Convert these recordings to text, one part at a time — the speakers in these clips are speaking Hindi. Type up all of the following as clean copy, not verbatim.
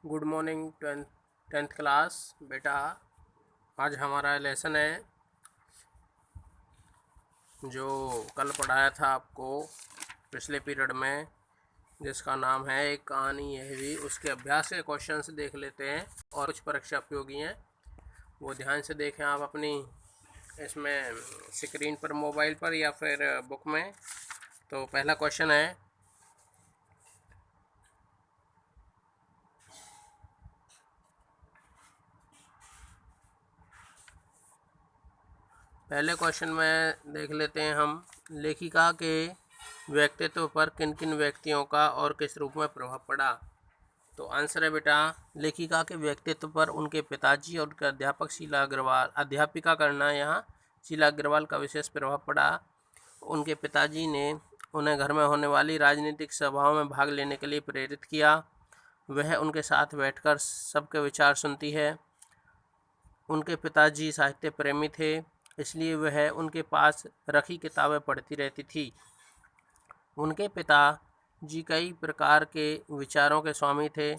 गुड मॉर्निंग टेंथ क्लास बेटा। आज हमारा लेसन है जो कल पढ़ाया था आपको पिछले पीरियड में, जिसका नाम है एक कहानी यह भी। उसके अभ्यास के क्वेश्चंस देख लेते हैं और कुछ परीक्षा उपयोगी हैं, वो ध्यान से देखें आप अपनी इसमें स्क्रीन पर, मोबाइल पर या फिर बुक में। तो पहला क्वेश्चन है, पहले क्वेश्चन में देख लेते हैं हम, लेखिका के व्यक्तित्व पर किन किन व्यक्तियों का और किस रूप में प्रभाव पड़ा। तो आंसर है बेटा, लेखिका के व्यक्तित्व पर उनके पिताजी और उनके अध्यापक शीला अग्रवाल, अध्यापिका करना यहाँ शीला अग्रवाल का विशेष प्रभाव पड़ा। उनके पिताजी ने उन्हें घर में होने वाली राजनीतिक सभाओं में भाग लेने के लिए प्रेरित किया। वह उनके साथ बैठकर सबके विचार सुनती है। उनके पिताजी साहित्य प्रेमी थे, इसलिए वह उनके पास रखी किताबें पढ़ती रहती थी। उनके पिताजी कई प्रकार के विचारों के स्वामी थे।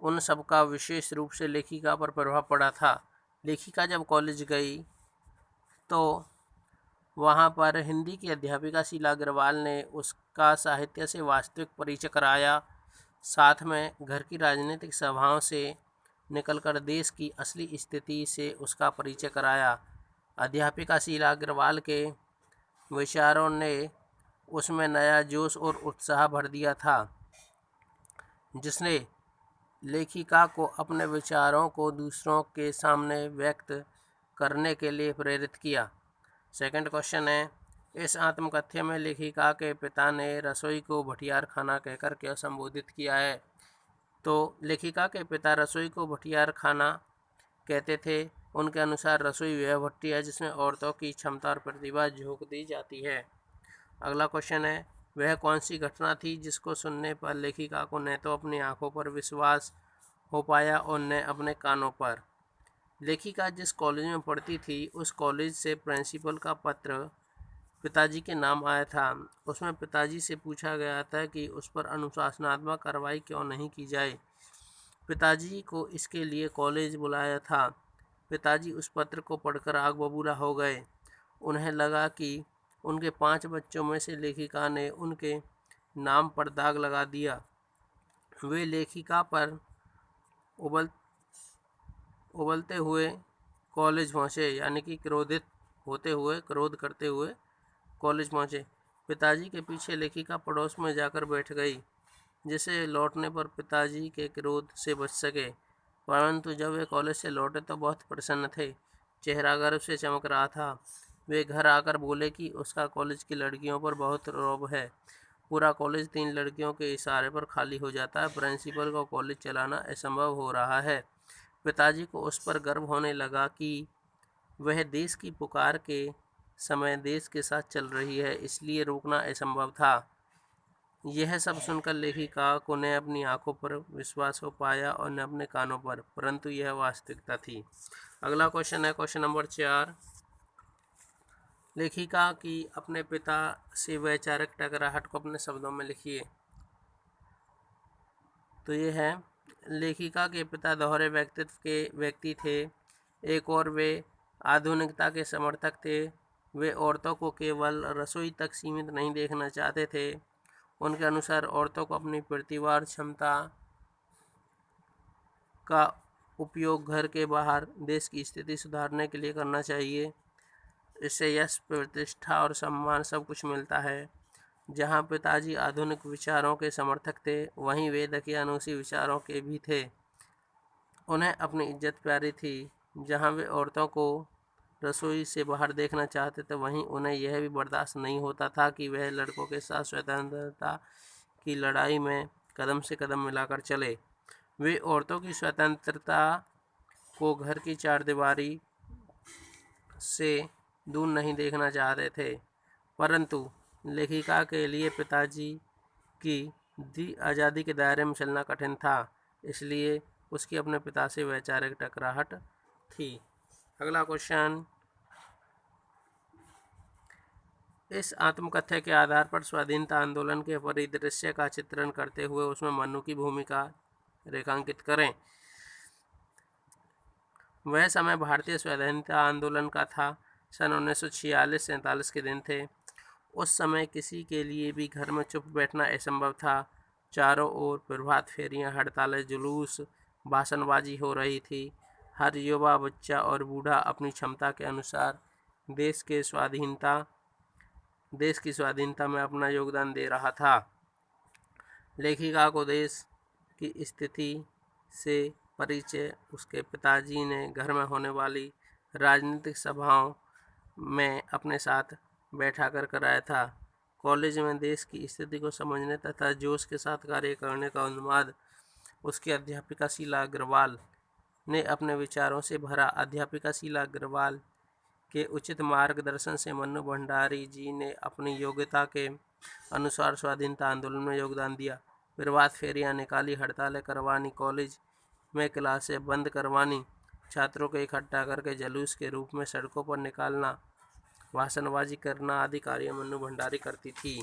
उन सब का विशेष रूप से लेखिका पर प्रभाव पड़ा था। लेखिका जब कॉलेज गई तो वहाँ पर हिंदी की अध्यापिका शीला अग्रवाल ने उसका साहित्य से वास्तविक परिचय कराया। साथ में घर की राजनीतिक सभाओं से निकलकर देश की असली स्थिति से उसका परिचय कराया। अध्यापिका शीला अग्रवाल के विचारों ने उसमें नया जोश और उत्साह भर दिया था, जिसने लेखिका को अपने विचारों को दूसरों के सामने व्यक्त करने के लिए प्रेरित किया। सेकंड क्वेश्चन है, इस आत्मकथ्य में लेखिका के पिता ने रसोई को भटियार खाना कहकर क्या संबोधित किया है। तो लेखिका के पिता रसोई को भटियार खाना कहते थे। उनके अनुसार रसोई वह भट्टी है जिसमें औरतों की क्षमता और प्रतिभा झोंक दी जाती है। अगला क्वेश्चन है, वह कौन सी घटना थी जिसको सुनने पर लेखिका को न तो अपनी आंखों पर विश्वास हो पाया और न अपने कानों पर। लेखिका जिस कॉलेज में पढ़ती थी उस कॉलेज से प्रिंसिपल का पत्र पिताजी के नाम आया था। उसमें पिताजी से पूछा गया था कि उस पर अनुशासनात्मक कार्रवाई क्यों नहीं की जाए। पिताजी को इसके लिए कॉलेज बुलाया था। पिताजी उस पत्र को पढ़कर आग बबूला हो गए। उन्हें लगा कि उनके 5 बच्चों में से लेखिका ने उनके नाम पर दाग लगा दिया। वे लेखिका पर उबलते हुए कॉलेज पहुँचे, यानी कि क्रोधित होते हुए, क्रोध करते हुए कॉलेज पहुँचे। पिताजी के पीछे लेखिका पड़ोस में जाकर बैठ गई, जिसे लौटने पर पिताजी के क्रोध से बच सके। परंतु जब वे कॉलेज से लौटे तो बहुत प्रसन्न थे, चेहरा गर्व से चमक रहा था। वे घर आकर बोले कि उसका कॉलेज की लड़कियों पर बहुत रौब है। पूरा कॉलेज 3 लड़कियों के इशारे पर खाली हो जाता है। प्रिंसिपल को कॉलेज चलाना असंभव हो रहा है। पिताजी को उस पर गर्व होने लगा कि वह देश की पुकार के समय देश के साथ चल रही है, इसलिए रोकना असंभव था। यह सब सुनकर लेखिका को न अपनी आंखों पर विश्वास हो पाया और न अपने कानों पर, परंतु यह वास्तविकता थी। अगला क्वेश्चन है क्वेश्चन नंबर 4। लेखिका की अपने पिता से वैचारिक टकराहट को अपने शब्दों में लिखिए। तो ये है, लेखिका के पिता दोहरे व्यक्तित्व के व्यक्ति थे। एक और वे आधुनिकता के समर्थक थे। वे औरतों को केवल रसोई तक सीमित नहीं देखना चाहते थे। उनके अनुसार औरतों को अपनी प्रतिभा और क्षमता का उपयोग घर के बाहर देश की स्थिति सुधारने के लिए करना चाहिए। इससे यश, प्रतिष्ठा और सम्मान सब कुछ मिलता है। जहाँ पिताजी आधुनिक विचारों के समर्थक थे, वहीं वे दकियानूसी विचारों के भी थे। उन्हें अपनी इज्जत प्यारी थी। जहाँ वे औरतों को रसोई से बाहर देखना चाहते थे, वहीं उन्हें यह भी बर्दाश्त नहीं होता था कि वह लड़कों के साथ स्वतंत्रता की लड़ाई में कदम से कदम मिलाकर चले। वे औरतों की स्वतंत्रता को घर की चारदीवारी से दूर नहीं देखना चाहते थे। परंतु लेखिका के लिए पिताजी की दी आज़ादी के दायरे में चलना कठिन था, इसलिए उसकी अपने पिता से वैचारिक टकराहट थी। अगला क्वेश्चन, इस आत्मकथ्य के आधार पर स्वाधीनता आंदोलन के परिदृश्य का चित्रण करते हुए उसमें मनु की भूमिका रेखांकित करें। वह समय भारतीय स्वाधीनता आंदोलन का था। सन 1946-47 के दिन थे। उस समय किसी के लिए भी घर में चुप बैठना असंभव था। चारों ओर प्रभात फेरियां, हड़तालें, जुलूस, भाषणबाजी हो रही थी। हर युवा, बच्चा और बूढ़ा अपनी क्षमता के अनुसार देश की स्वाधीनता में अपना योगदान दे रहा था। लेखिका को देश की स्थिति से परिचय उसके पिताजी ने घर में होने वाली राजनीतिक सभाओं में अपने साथ बैठा कर कराया था। कॉलेज में देश की स्थिति को समझने तथा जोश के साथ कार्य करने का उन्माद उसकी अध्यापिका शीला अग्रवाल ने अपने विचारों से भरा। अध्यापिका शीला अग्रवाल के उचित मार्गदर्शन से मन्नू भंडारी जी ने अपनी योग्यता के अनुसार स्वाधीनता आंदोलन में योगदान दिया। प्रभात फेरियां निकाली, हड़तालें करवानी, कॉलेज में क्लासें बंद करवानी, छात्रों को इकट्ठा करके जुलूस के रूप में सड़कों पर निकालना, भाषणबाजी करना आदि कार्य मन्नू भंडारी करती थी।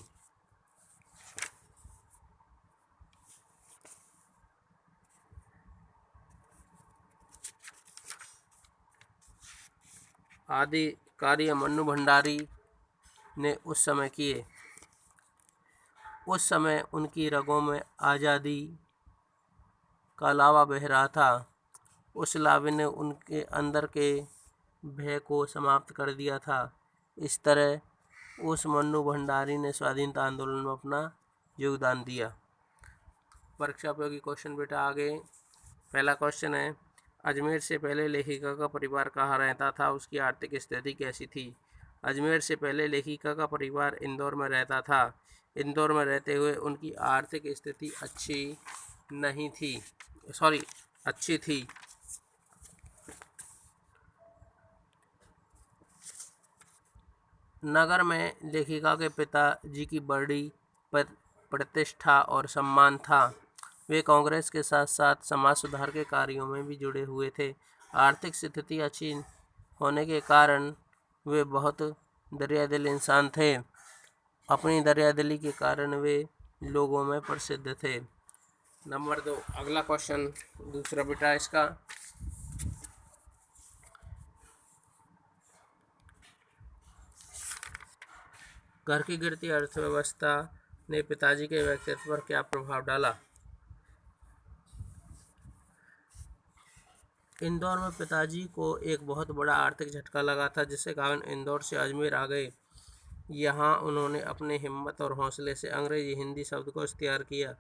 आदि कार्य मन्नू भंडारी ने उस समय किए। उस समय उनकी रगों में आज़ादी का लावा बह रहा था। उस लावे ने उनके अंदर के भय को समाप्त कर दिया था। इस तरह उस मन्नू भंडारी ने स्वाधीनता आंदोलन में अपना योगदान दिया। परीक्षा उपयोगी क्वेश्चन बेटा आगे। पहला क्वेश्चन है, अजमेर से पहले लेखिका का परिवार कहाँ रहता था, उसकी आर्थिक स्थिति कैसी थी? अजमेर से पहले लेखिका का परिवार इंदौर में रहता था। इंदौर में रहते हुए उनकी आर्थिक स्थिति अच्छी थी। नगर में लेखिका के पिताजी की बड़ी प्रतिष्ठा और सम्मान था। वे कांग्रेस के साथ साथ समाज सुधार के कार्यों में भी जुड़े हुए थे। आर्थिक स्थिति अच्छी होने के कारण वे बहुत दरियादिल इंसान थे। अपनी दरियादिली के कारण वे लोगों में प्रसिद्ध थे। नंबर 2, अगला क्वेश्चन दूसरा बेटा इसका, घर की गिरती अर्थव्यवस्था ने पिताजी के व्यक्तित्व पर क्या प्रभाव डाला? इंदौर में पिताजी को एक बहुत बड़ा आर्थिक झटका लगा था, जिसके कारण इंदौर से अजमेर आ गए। यहाँ उन्होंने अपने हिम्मत और हौसले से अंग्रेजी हिंदी शब्दकोश तैयार किया।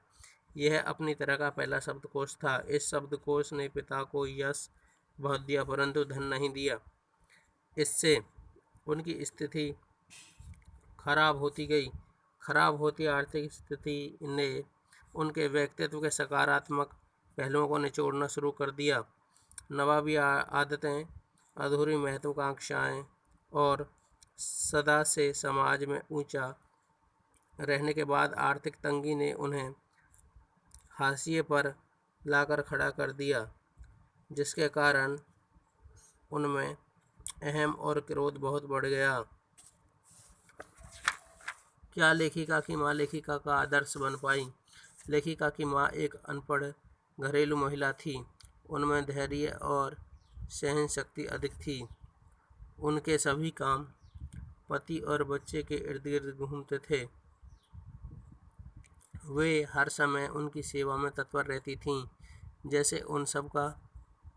यह अपनी तरह का पहला शब्दकोश था। इस शब्दकोश ने पिता को यश बहुत दिया, परंतु धन नहीं दिया। इससे उनकी स्थिति खराब होती गई। खराब होती आर्थिक स्थिति ने उनके व्यक्तित्व के सकारात्मक पहलुओं को निचोड़ना शुरू कर दिया। नवाबी आदतें, अधूरी महत्वाकांक्षाएं और सदा से समाज में ऊंचा रहने के बाद आर्थिक तंगी ने उन्हें हाशिए पर लाकर खड़ा कर दिया, जिसके कारण उनमें अहम और क्रोध बहुत बढ़ गया। क्या लेखिका की माँ लेखिका का आदर्श बन पाई? लेखिका की माँ एक अनपढ़ घरेलू महिला थी। उनमें धैर्य और सहन शक्ति अधिक थी। उनके सभी काम पति और बच्चे के इर्द गिर्द घूमते थे। वे हर समय उनकी सेवा में तत्पर रहती थीं, जैसे उन सब का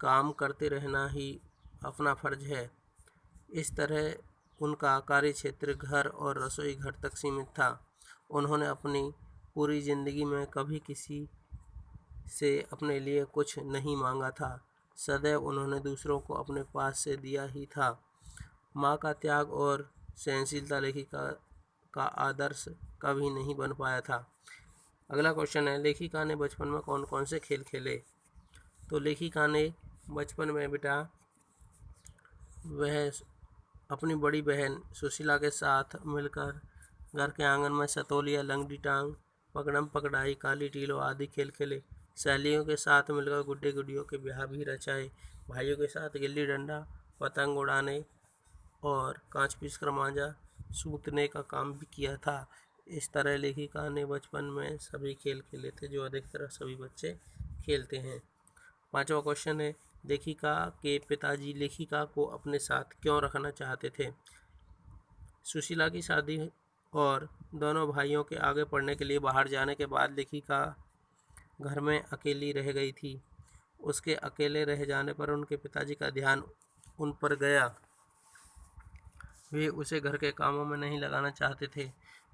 काम करते रहना ही अपना फर्ज है। इस तरह उनका कार्य क्षेत्र घर और रसोई घर तक सीमित था। उन्होंने अपनी पूरी जिंदगी में कभी किसी से अपने लिए कुछ नहीं मांगा था। सदैव उन्होंने दूसरों को अपने पास से दिया ही था। माँ का त्याग और सहनशीलता लेखिका का आदर्श कभी नहीं बन पाया था। अगला क्वेश्चन है, लेखिका ने बचपन में कौन कौन से खेल खेले? तो लेखिका ने बचपन में बेटा वह अपनी बड़ी बहन सुशीला के साथ मिलकर घर के आंगन में सतोलिया, लंगड़ी टांग, पकड़म पकड़ाई, काली टीलो आदि खेल खेले। सहेलियों के साथ मिलकर गुड्डे गुडियों के ब्याह भी रचाए। भाइयों के साथ गिल्ली डंडा, पतंग उड़ाने और कांच पीसकर मांझा सूतने का काम भी किया था। इस तरह लेखिका ने बचपन में सभी खेल खेले थे जो अधिकतर सभी बच्चे खेलते हैं। 5वां क्वेश्चन है, लेखिका के पिताजी लेखिका को अपने साथ क्यों रखना चाहते थे? सुशीला की शादी और दोनों भाइयों के आगे पढ़ने के लिए बाहर जाने के बाद लेखिका घर में अकेली रह गई थी। उसके अकेले रह जाने पर उनके पिताजी का ध्यान उन पर गया। वे उसे घर के कामों में नहीं लगाना चाहते थे।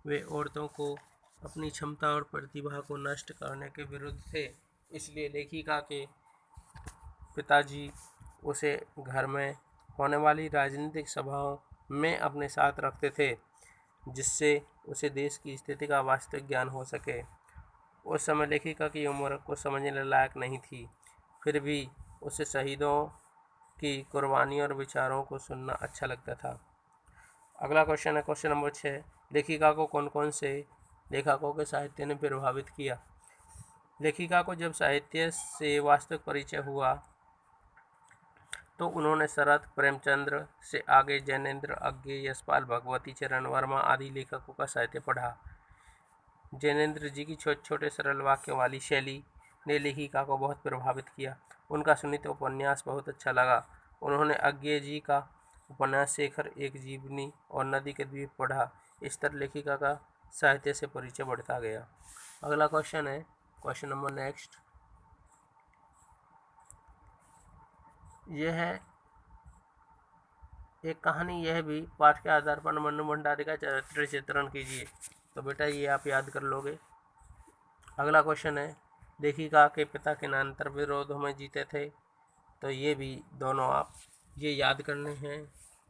वे औरतों को अपनी क्षमता और प्रतिभा को नष्ट करने के विरुद्ध थे। इसलिए लेखिका के पिताजी उसे घर में होने वाली राजनीतिक सभाओं में अपने साथ रखते थे, जिससे उसे देश की स्थिति का वास्तविक ज्ञान हो सके। उस समय लेखिका की उम्र को समझने लायक नहीं थी, फिर भी उसे शहीदों की कुर्बानी और विचारों को सुनना अच्छा लगता था। अगला क्वेश्चन है क्वेश्चन नंबर 6, लेखिका को कौन कौन से लेखकों के साहित्य ने प्रभावित किया? लेखिका को जब साहित्य से वास्तविक परिचय हुआ तो उन्होंने शरत, प्रेमचंद्र से आगे जैनेन्द्र अज्ञे, यशपाल भगवती, चरण वर्मा आदि लेखकों का साहित्य पढ़ा। जैनेन्द्र जी की छोटे छोटे सरल वाक्यों वाली शैली ने लेखिका को बहुत प्रभावित किया। उनका सुनीत उपन्यास बहुत अच्छा लगा। उन्होंने अज्ञे जी का उपन्यास शेखर एक जीवनी और नदी के द्वीप पढ़ा। इस तरह लेखिका का साहित्य से परिचय बढ़ता गया। अगला क्वेश्चन है क्वेश्चन नंबर नेक्स्ट, यह है एक कहानी, यह भी पाठ के आधार पर मन्नू भंडारी का चरित्र चित्रण कीजिए। तो बेटा ये आप याद कर लोगे। अगला क्वेश्चन है, लेखिका के पिता किनांतर विरोधों में जीते थे। तो ये भी दोनों आप ये याद करने हैं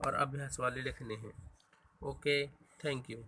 और अभ्यास वाले लिखने हैं। Okay, thank you.